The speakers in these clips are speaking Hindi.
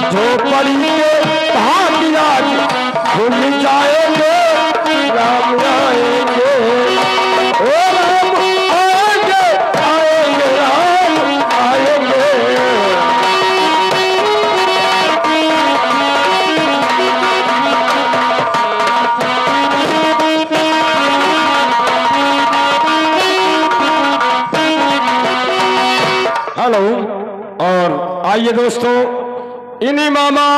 झोपड़ी के भागिया खुल जाएंगे, राम आएंगे, ओ राम आएंगे, आएंगे राम आएंगे। हेलो। और आइए दोस्तों, इन्हीं मामा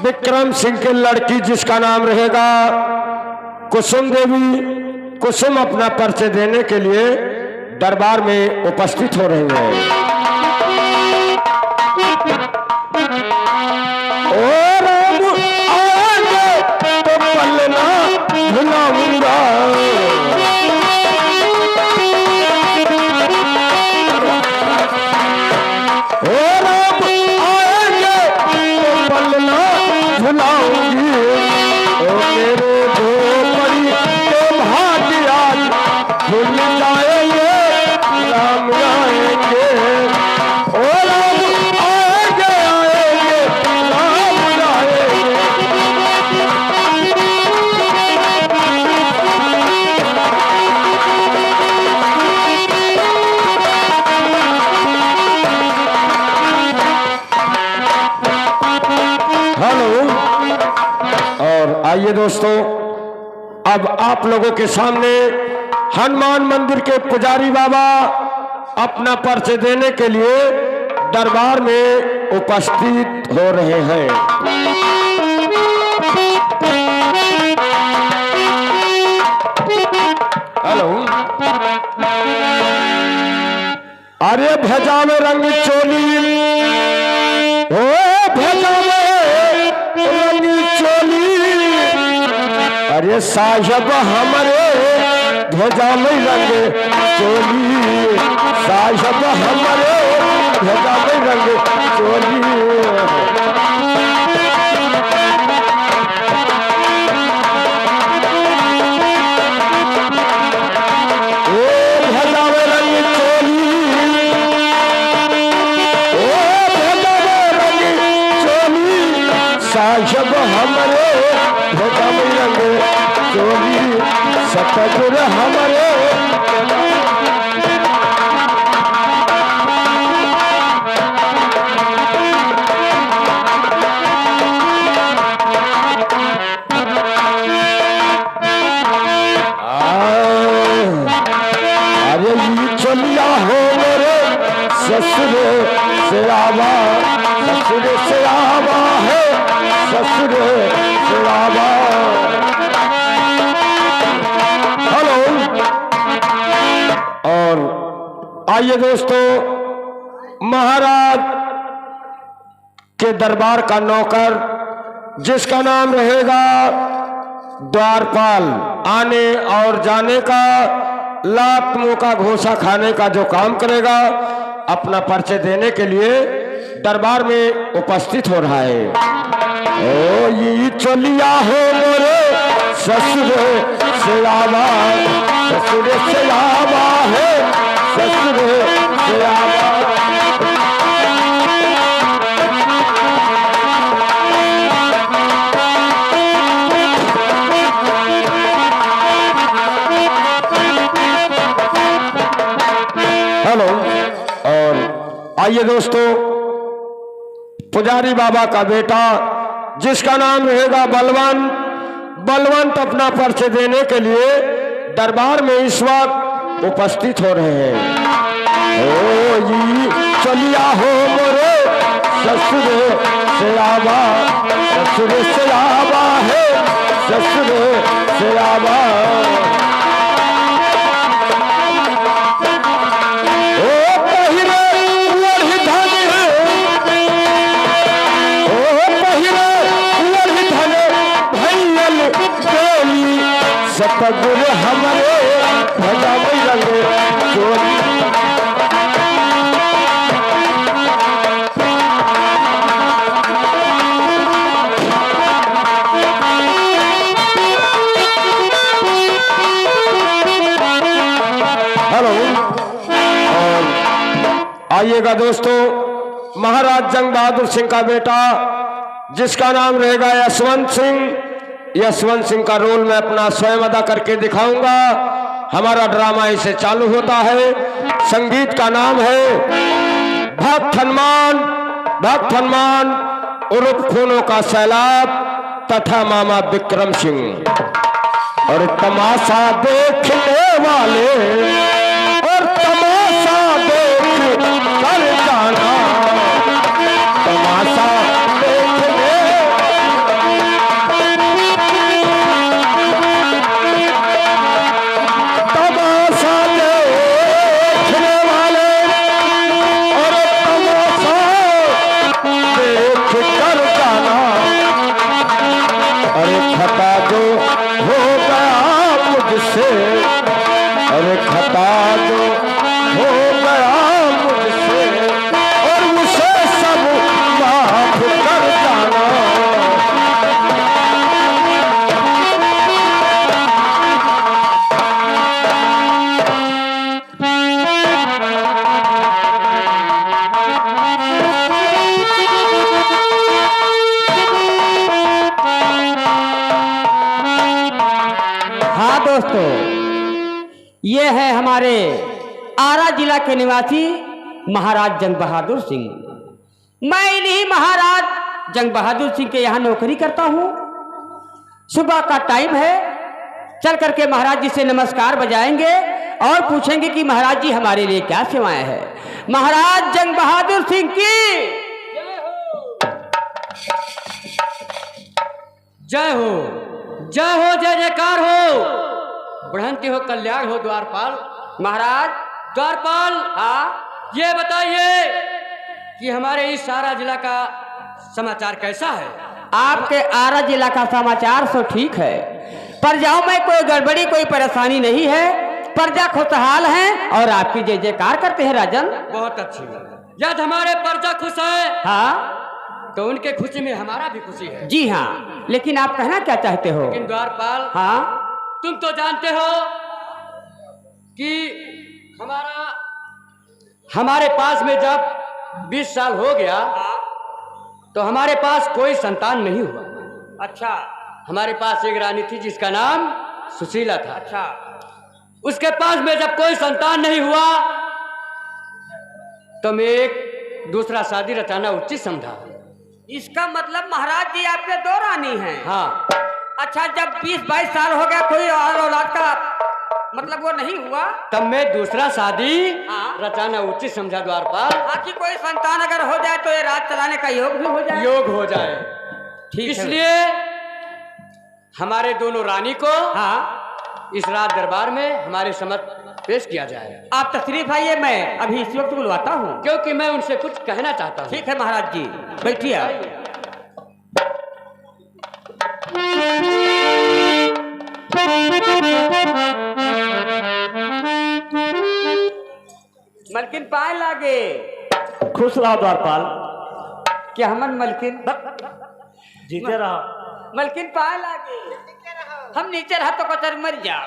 विक्रम सिंह के लड़की जिसका नाम रहेगा कुसुम देवी, कुसुम अपना परिचय देने के लिए दरबार में उपस्थित हो रही है। ओ राम आएंगे तो पलना भुलाऊंगा, ओ राम आएंगे तो पलना भुलाऊंगी, ओ मेरे झोपड़ी के भाग्य खुल जाएंगे, राम आएंगे, ओ राम आएंगे, आएंगे राम आएंगे। हेलो। और आइए दोस्तों, अब आप लोगों के सामने हनुमान मंदिर के पुजारी बाबा अपना परिचय देने के लिए दरबार में उपस्थित हो रहे हैं। हेलो। अरे भेजा में रंग चोली, ओ भेजा में रंग चोली, अरे साहब हमारे भेजा में रंग चोली, साहब हमारे भेजा में रंग चोली। साहब हमारे भेजा में रंग चोली, सतगुर हमारे। अरे ये चलिया हो मेरे ससुर से आवा, ससुर से आवा है, ससुर से आवा। हेलो। और आइए दोस्तों, महाराज के दरबार का नौकर जिसका नाम रहेगा द्वारपाल, आने और जाने का, लात मुंह का घोषा खाने का जो काम करेगा, अपना परिचय देने के लिए दरबार में उपस्थित हो रहा है। ओ ये चलिया हो मोरे ससुर से आवा, ससुर से आवा है, ससुर से आवा। हेलो। और आइए दोस्तों, पुजारी बाबा का बेटा जिसका नाम रहेगा बलवंत, बलवंत अपना परिचय देने के लिए दरबार में इस वक्त उपस्थित हो रहे हैं। ओ ये चलिया हो मोरे ससुर से आवा, ससुर से आवा है, ससुर से आवा। सतगुर हमारे भेजा में रंग चोली। हेलो। और आइएगा दोस्तों, महाराज जंग बहादुर सिंह का बेटा जिसका नाम रहेगा यशवंत सिंह। यशवंत सिंह का रोल मैं अपना स्वयं अदा करके दिखाऊंगा। हमारा ड्रामा इसे चालू होता है। संगीत का नाम है भक्त हनुमान। भक्त हनुमान उर्फ खूनों का सैलाब तथा मामा विक्रम सिंह। और तमाशा देखने वाले और तमाशा देख कर जाना। तमाशा देखने तमाशा देखने वाले और तमाशा देख कर जाना। अरे खता जो हो गया मुझसे, अरे खता जो हो गया मुझसे और मुझसे सब माफ कर जाना। हाँ दोस्तों, ये है हमारे आरा जिला के निवासी महाराज जंग बहादुर सिंह। मैं इन्हीं महाराज जंग बहादुर सिंह के यहाँ नौकरी करता हूँ। सुबह का टाइम है, चल करके महाराज जी से नमस्कार बजाएंगे और पूछेंगे कि महाराज जी हमारे लिए क्या सेवाएं हैं। महाराज जंग बहादुर सिंह की जय हो, जय हो, जय जयकार हो, बढ़ंती हो, कल्याण हो द्वारपाल। महाराज। द्वारपाल, हाँ, ये बताइए कि हमारे इस सारा जिला का समाचार कैसा है? आपके आरा जिला का समाचार तो ठीक है। प्रजाओं में कोई गड़बड़ी कोई परेशानी नहीं है। प्रजा खुशहाल है और आपकी जय जयकार करते हैं राजन। बहुत अच्छी बात। यदि हमारे प्रजा खुश है हाँ तो उनके खुशी में हमारा भी खुशी है। जी हाँ, लेकिन आप कहना क्या चाहते हो? लेकिन द्वारपाल, हाँ, तुम तो जानते हो कि हमारे पास में जब 20 साल हो गया तो हमारे पास कोई संतान नहीं हुआ। अच्छा, हमारे पास एक रानी थी जिसका नाम सुशीला था। अच्छा, उसके पास में जब कोई संतान नहीं हुआ तो मैं एक दूसरा शादी रचाना उचित समझा। इसका मतलब महाराज जी आपके दो रानी हैं। हाँ। अच्छा, जब 20-22 साल हो गया कोई और औलाद का मतलब वो नहीं हुआ तब मैं दूसरा शादी हाँ। रचाना उचित समझा द्वारपाल। हाँ, कि कोई संतान अगर हो जाए तो ये राज चलाने का योग भी हो जाए। योग हो जाए, ठीक है। इसलिए हमारे दोनों रानी को हाँ, इस राज दरबार में हमारे समक्ष पेश किया जाए। आप तशरीफ आइए, मैं अभी इस वक्त बुलवाता हूँ। क्योंकि मैं उनसे कुछ कहना चाहता हूँ। ठीक है महाराज जी, बैठिए आप। मलकिन पाए लागे। खुश रहो द्वारपाल। क्या हमन मलकिन जीते रहो। मलकिन पाए लागे। हम नीचे रहा तो कचर मर जाओ।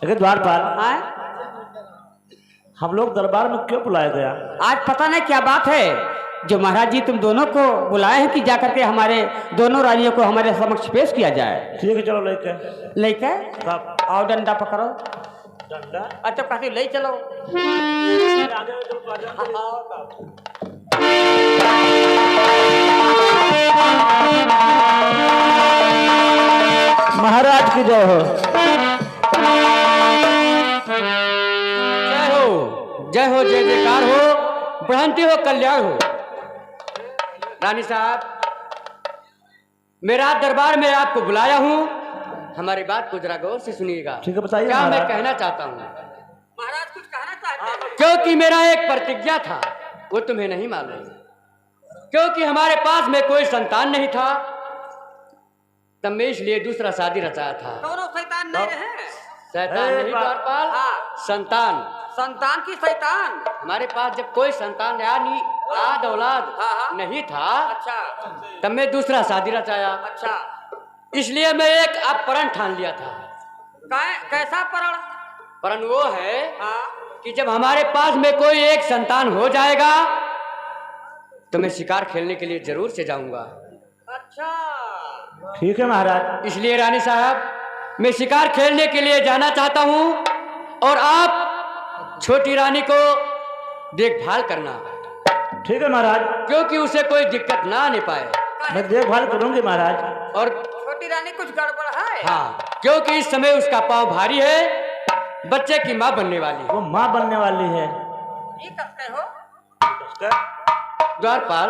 लेकिन द्वारपाल, आए? हम लोग दरबार में क्यों बुलाया गया? आज पता नहीं क्या बात है जो महाराज जी तुम दोनों को बुलाए हैं कि जाकर के हमारे दोनों रानियों को हमारे समक्ष पेश किया जाए। ठीक है, चलो लेके। लेके कब? आओ, डंडा पकड़ो। डंडा? अच्छा, कहते ले चलो। महाराज की जय हो। जय हो, जय हो, जय जयकार हो, बढ़ंती हो, कल्याण हो। रानी साहब, मैं राज दरबार में आपको बुलाया हूँ। हमारी बात को जरा गौर से सुनिएगा। ठीक है, बताइए। क्या मैं महाराज कहना चाहता हूँ? महाराज कुछ कहना चाहते हैं? क्योंकि मेरा एक प्रतिज्ञा था, वो तुम्हें नहीं मालूम। क्योंकि हमारे पास में कोई संतान नहीं था तब मैं इसलिए दूसरा शादी रचाया था। दोनों शैतान नहीं रहे। शैतान नहीं द्वारपाल, हाँ। संतान। संतान की शैतान। हमारे पास जब कोई संतान यानी आद औलाद हाँ। नहीं था अच्छा, तब मैं दूसरा शादी रचाया। अच्छा, इसलिए मैं एक अब प्रण ठान लिया था। कैसा परण? प्रण वो है हाँ, कि जब हमारे पास में कोई एक संतान हो जाएगा तो मैं शिकार खेलने के लिए जरूर से जाऊंगा। अच्छा ठीक है महाराज। इसलिए रानी साहब मैं शिकार खेलने के लिए जाना चाहता हूं और आप छोटी रानी को देखभाल करना, ठीक है महाराज, क्योंकि उसे कोई दिक्कत ना आने पाए। मैं देखभाल करूंगी महाराज। और छोटी रानी कुछ गड़बड़ है? हाँ, क्योंकि इस समय उसका पाँव भारी है, बच्चे की माँ बनने वाली। वो माँ बनने वाली है। ये करते हो द्वारपाल,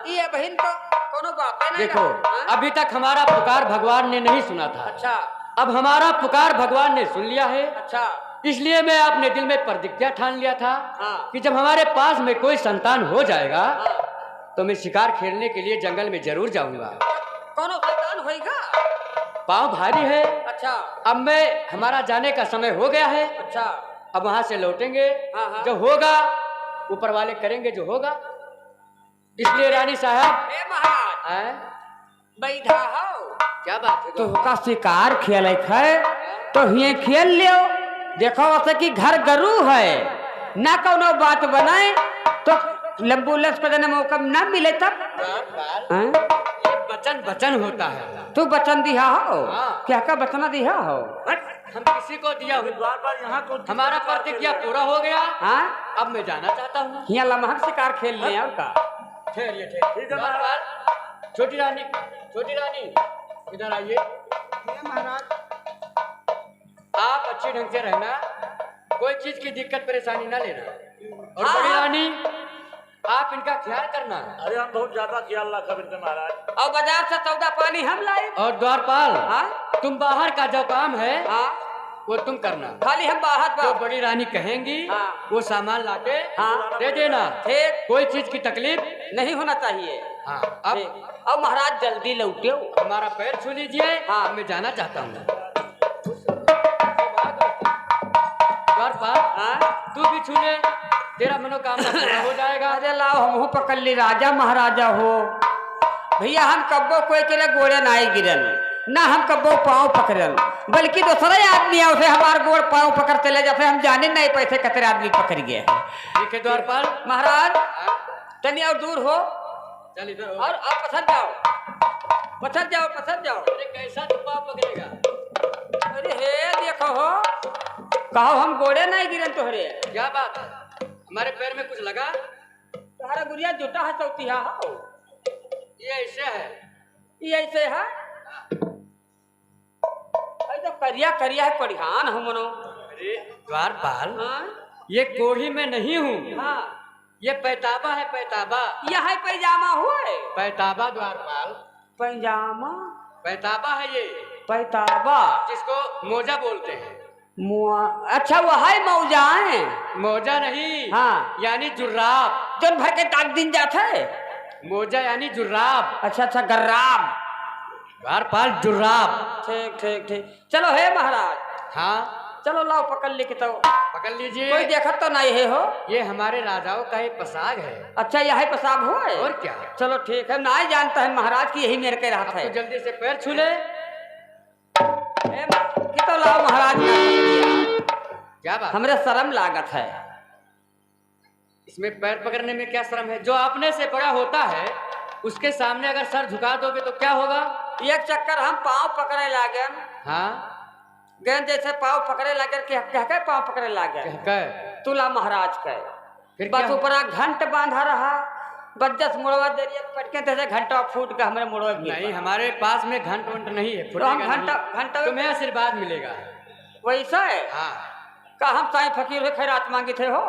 ये बहन तो कोनो बाप है नहीं देखो रहा, हाँ? अभी तक हमारा पुकार भगवान ने नहीं सुना था। अच्छा अब हमारा पुकार भगवान ने सुन लिया है, अच्छा इसलिए मैं अपने दिल में प्रतिज्ञा ठान लिया था हाँ। कि जब हमारे पास में कोई संतान हो जाएगा हाँ। तो मैं शिकार खेलने के लिए जंगल में जरूर जाऊंगा। कोनो शैतान होएगा? पाँव भारी है, अच्छा अब मैं हमारा जाने का समय हो गया है, अच्छा अब वहां से लौटेंगे, हाँ। जो होगा ऊपर वाले करेंगे जो होगा। इसलिए रानी साहब, हे महाराज हैं? बैठा हो क्या बात है? तो का शिकार खेल है तो ये खेल लियो। देखो वैसे कि घर गरू है ना, कोनो बात बनाए तो एम्बुलेंस को देने मौका ना मिले तब। हाँ? ये वचन वचन होता है। तू बचन दिया हो? हाँ। क्या का बचना दिया हो? हम किसी को दिया हुआ, द्वारपाल यहाँ को हमारा प्रतिज्ञा पूरा हो गया। हाँ अब मैं जाना चाहता हूँ। यहाँ लम्हा शिकार खेल ले और का ठहरिए ठीक है द्वारपाल, छोटी रानी इधर आइए। महाराज आप अच्छे ढंग से रहना, कोई चीज की दिक्कत परेशानी ना लेना। और हाँ। बड़ी रानी आप इनका ख्याल करना। अरे हम बहुत ज्यादा ख्याल रखा बिल्कुल महाराज। और बाजार से सौदा पानी हम लाए। और द्वारपाल, हाँ तुम बाहर का जो काम है हाँ वो तुम करना। खाली हम बाहर जो बा बड़ी रानी कहेंगी हाँ। वो सामान लाके हाँ। दे देना। ठीक कोई चीज की तकलीफ। नहीं होना चाहिए। हाँ, अब ठीक। और महाराज जल्दी लौटे। हमारा पैर छू लीजिए। हाँ। मैं जाना चाहता हूँ। द्वारपाल, हाँ? तू भी छू ले, तेरा मनोकामना पूरा हो जाएगा। अरे लाओ हम पकड़ ली, राजा महाराजा हो भैया। हम कब्बो कोई के लिए गोड़े ना गिरन ना, हम कब्बो पाँव पकड़न, बल्कि दूसरा आदमी है उसे हमारे गोड़ पाँव पकड़ते ले जाते। हम जाने नहीं पैसे कतरे आदमी पकड़ गए। ठीक है द्वारपाल। महाराज हाँ, तनी और दूर हो चल इधर हो। और आप पसंद जाओ पसंद जाओ पसंद जाओ। अरे कैसा तू पाँव पकड़ेगा? अरे हे देखो हो, कहो हम गोड़े नहीं गिरन तोहरे। क्या बात है? हमारे पैर में कुछ लगा? तुम्हारा गुड़िया जुटा है चौथिया हो। ये ऐसे है। ये ऐसे है तो करिया करिया है परिहान हो मनो। अरे द्वारपाल, हाँ ये कोढ़ी में नहीं हूँ, हाँ ये पैताबा है, पैताबा। यह है पैजामा हुए। पैताबा द्वारपाल, पैजामा पैताबा है ये, पैताबा जिसको मोजा बोलते हैं। अच्छा वो है मौजाए। मोजा नहीं, हाँ यानी जुर्राब। दिन भर के ताक दिन जाते। मोजा यानी जुर्राब। अच्छा अच्छा गर्राब। द्वारपाल जुर्राब। ठीक ठीक ठीक। चलो हे महाराज, हाँ चलो लाओ पकड़ लेके तो। पकड़ लीजिए। कोई देखत तो नहीं है हो? ये हमारे राजाओं का एक पसाग है। अच्छा यह है पेशाब हुए। और क्या? चलो ठीक है, ना ही जानता है महाराज की यही मेरे के राहत है। तो जल्दी से पैर छू ले। कि तो लाओ महाराज ना पकड़िया। क्या बात? हमरे शर्म लागत है। इसमें पैर पकड़ने में क्या शर्म है? जो अपने से बड़ा होता है उसके सामने अगर सर झुका दोगे तो क्या होगा? एक चक्कर हम पाँव पकड़े लागे, हाँ गेंद जैसे पाँव पकड़े लागे क्या पाँव पकड़े लागे कह तुला महाराज के। फिर बस क्या? ऊपर घंट बांधा रहा, बज्जस मुड़वा दे दिया पटके जैसे घंटा फूट के हमारे मुड़वा नहीं, हमारे पास में घंट वंट नहीं है, तो हम फुटेगा घंटा नहीं। घंटा तुम्हें आशीर्वाद मिलेगा। वैसा है हाँ का हम साईं फकीर हो खैरात मांगे थे हो,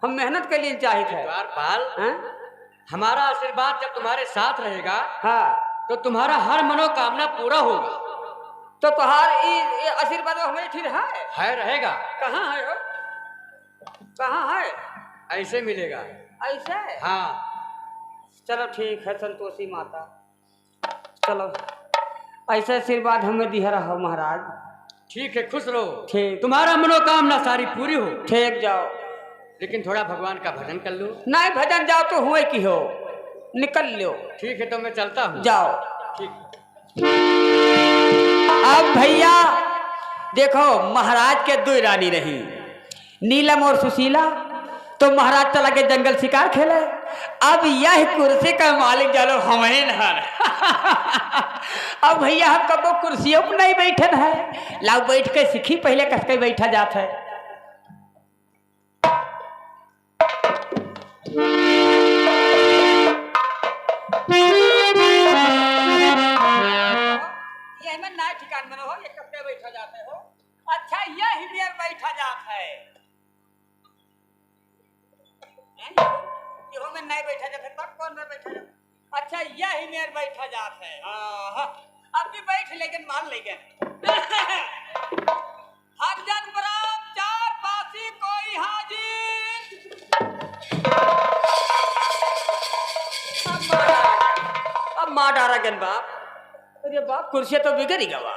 हम मेहनत के लिए चाहिए थे। द्वारपाल, हैं? हमारा आशीर्वाद जब तुम्हारे साथ रहेगा हाँ तो तुम्हारा हर मनोकामना पूरा होगा। तो तुहार ये आशीर्वाद हमें ठीक है रहेगा। कहाँ है हो? कहाँ है? ऐसे मिलेगा। ऐसे? हाँ चलो ठीक है संतोषी माता, चलो ऐसे आशीर्वाद हमें दिया रहो महाराज। ठीक है, खुश रहो। ठीक। तुम्हारा मनोकामना सारी पूरी हो। ठीक जाओ। लेकिन थोड़ा भगवान का भजन कर लो। नहीं भजन जाओ तो हुए की हो, निकल लो। ठीक है, तो मैं चलता हूँ। जाओ। ठीक। अब भैया देखो महाराज के दो रानी रही, नीलम और सुशीला तो महाराज चला के जंगल शिकार खेले। अब यह कुर्सी का मालिक जानो हम ही न अब भैया हम कबो कुर्सियों पर नहीं बैठन है, लाओ बैठ के सीखी पहले कस के बैठा जाता है। ये में ना ठिकान में हो, ये कपड़े बैठा जाते हो। अच्छा यह हिमेर बैठा जाता है, यो में नहीं बैठा जाता, तब कौन में बैठा जाता? अच्छा यह हिमेर बैठा जाता है। अब भी बैठ लेकिन मान लेकिन हर जन बराब चार पासी कोई हाजिर। अब मार डारा गन बाप, अरे बाप कुर्सी तो बिगड़ ही गवा।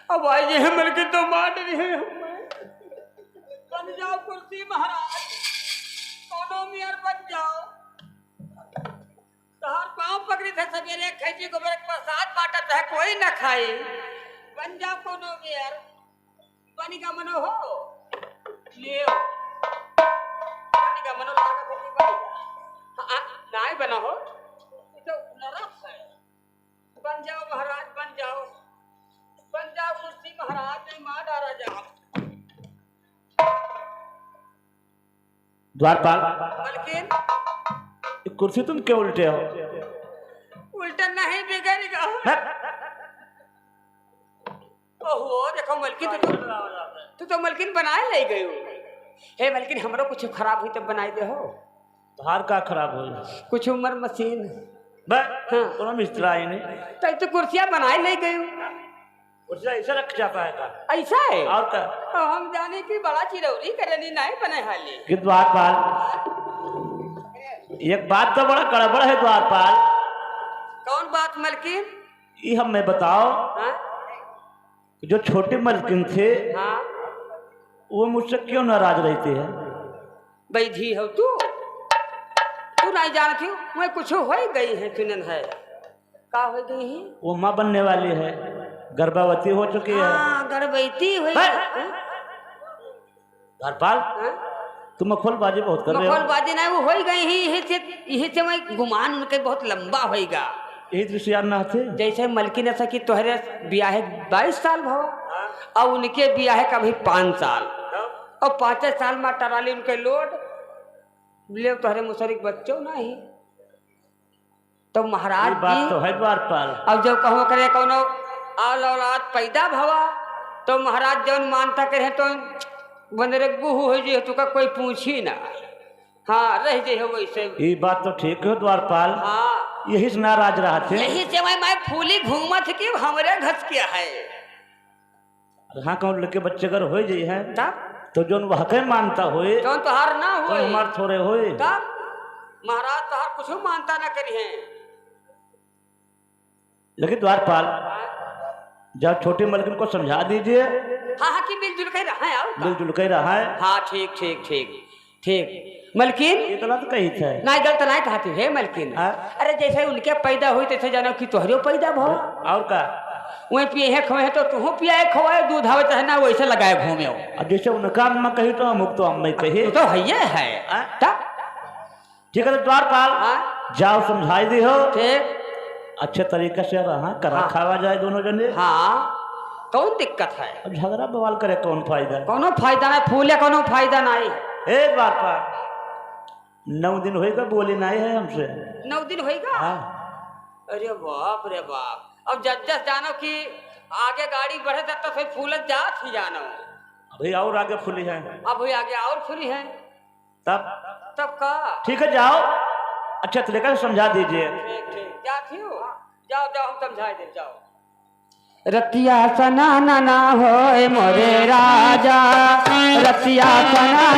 अब आई ये मिल के तो मार रही है। बन जाओ कुर्सी महाराज, कोनो मियार बन जाओ। तहार पाँव पकड़ी थे सवेरे, खैची गोबर के प्रसाद बांटत है, कोई न खाई। बन जाओ कोनो मियार, पानी का मनो हो ले पानी का मनो लागा बोली बन नहीं बना हो तो नरक है। बन जाओ महाराज, बन जाओ, बन जाओ कुर्सी महाराज, नहीं मार डारा जाओ। द्वारपाल, बल्कि कुर्सी तुम क्यों उल्टे हो? उल्टा नहीं बिगड़ेगा। ओहो देखो मलकिन, तो मलकिन बनाए ले गई हो। हे मलकिन हमरो कुछ खराब हुई तो बनाई दे हो। तोहार का खराब हो? कुछ उम्र मशीन हाँ। मिस्त्रा ही नहीं तो कुर्सियां बनाए ले गई हो। कुर्सी ऐसा रख जाता है का? ऐसा है और का? तो हम जाने की बड़ा चिरौरी करनी नहीं बने हाली। कि द्वारपाल, एक बात तो बड़ा गड़बड़ है द्वारपाल। कौन बात मलकिन? ये हमें बताओ, हाँ? जो छोटे मलकिन थे हाँ? वो मुझसे क्यों नाराज रहते हैं? बैधी हो तू नहीं जानती हो? मैं कुछ हो गई है सुनन है। का हो गई है? वो माँ बनने वाली है, गर्भवती हो चुकी है। हाँ गर्भवती हुई। द्वारपाल, तुम मखौलबाजी बहुत कर रहे हो। मखौलबाजी नहीं, वो हो गई ही, यही से मैं गुमान उनके बहुत लंबा होएगा। यही दृश्य ना थे। जैसे मलकी ने सकी तोहरे ब्याह 22 साल भव और उनके ब्याह का भी 5 साल और 5 साल में टराली उनके लोड ले तोहरे मुसरिक बच्चों नहीं। तो महाराज बात जी तो है द्वारपाल। अब जब कहो करे कोनो आल औलाद पैदा भवा तो महाराज जौन मानता करे तो बंदरे गुहू हो जी तो का कोई पूछी ना। हाँ रह जे हो वैसे। ये बात तो ठीक है द्वारपाल। हाँ यही से नाराज रहा थे। यही से मैं फूली घूमत कि हमरे घस किया है। हाँ कौन लड़के बच्चे अगर हो जाए है तब तो जो वह मानता होए जौन तोहार ना तो हो हमार थोड़े होए। तब महाराज तोहार कुछ मानता ना करी है। लेकिन द्वारपाल जब छोटी मलकिन को समझा दीजिए। हाँ हाँ कि मिलजुल कर रहा है और मिलजुल कर रहा है। हाँ ठीक ठीक ठीक ठीक मलकिन ये गलत कही थे। नहीं गलत नहीं कहती है मलकिन। अरे जैसे उनके पैदा हुई तैसे जानो कि तोहरियो पैदा भो और का वही पिए खोए तो तू पिए खोए दूध आवे चाहे ना वैसे लगाए घूमे हो। अब जैसे उनका अम्मा कही तो हम तो अम्मा कही तो है है तब ठीक है द्वारपाल जाओ समझाई दी हो ठीक अच्छे तरीके से रहा करा खावा जाए दोनों जने। हाँ कौन दिक्कत है? अब झगड़ा बवाल करे कौन फायदा? कोनो फायदा नहीं फूले कोनो फायदा नहीं। ए द्वारपाल 9 दिन होएगा बोली नहीं है हमसे। 9 दिन होएगा? अरे बाप रे बाप। अब जज जानो कि आगे गाड़ी बढ़े तब तो फूलत जात ही जानो। अभी और आगे फूली है। अब हुई आगे और फूली है तब का ठीक है जाओ अच्छा तरीके से समझा दीजिए। ठीक ठीक जाती हो जाओ जाओ हम समझा दे जाओ। रतिया सना ना हो मोरे राजा रतिया सना